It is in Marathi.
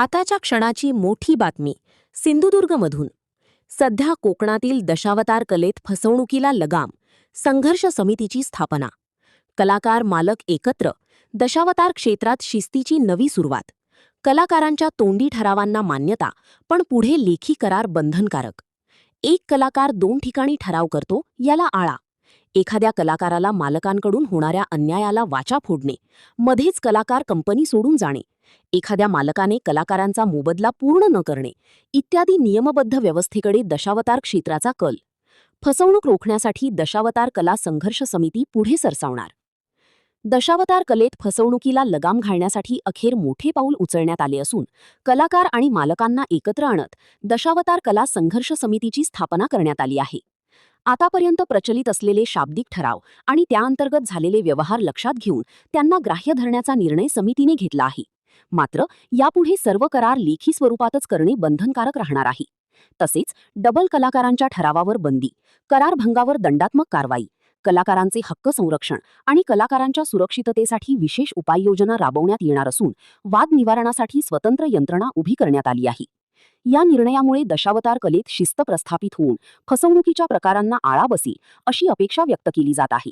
आताच्या क्षणाची मोठी बातमी सिंधुदुर्गमधून. सध्या कोकणातील दशावतार कलेत फसवणुकीला लगाम. संघर्ष समितीची स्थापना. कलाकार मालक एकत्र. दशावतार क्षेत्रात शिस्तीची नवी सुरुवात. कलाकारांच्या तोंडी ठरावांना मान्यता, पण पुढे लेखी करार बंधनकारक. एक कलाकार दोन ठिकाणी ठराव करतो, याला आळा. एखाद्या कलाकाराला मालकांकडून होणाऱ्या अन्यायाला वाचा फोडणे. मध्येच कलाकार कंपनी सोडून जाणे. एखाद्या मालकाने कलाकारांचा मोबदला पूर्ण न करणे, इत्यादी नियमबद्ध व्यवस्थेकडे दशावतार क्षेत्राचा कल. फसवणूक रोखण्यासाठी दशावतार कला संघर्ष समिती पुढे सरसावणार. दशावतार कलेत फसवणुकीला लगाम घालण्यासाठी अखेर मोठे पाऊल उचलण्यात आले असून कलाकार आणि मालकांना एकत्र आणत दशावतार कला संघर्ष समितीची स्थापना करण्यात आली आहे. आतापर्यंत प्रचलित असलेले शाब्दिक ठराव आणि त्याअंतर्गत झालेले व्यवहार लक्षात घेऊन त्यांना ग्राह्य धरण्याचा निर्णय समितीने घेतला आहे. मात्र यापुढे सर्व करार लेखी स्वरूपातच करणे बंधनकारक राहणार आहे. तसेच डबल कलाकारांच्या ठरावावर बंदी, करारभंगावर दंडात्मक कारवाई, कलाकारांचे हक्क संरक्षण आणि कलाकारांच्या सुरक्षिततेसाठी विशेष उपाययोजना राबवण्यात येणार असून वाद निवारणासाठी स्वतंत्र यंत्रणा उभी करण्यात आली आहे. या निर्णयामुळे दशावतार कलेत शिस्त प्रस्थापित होऊन फसवणुकीच्या प्रकारांना आळा बसेल, अशी अपेक्षा व्यक्त केली जात आहे.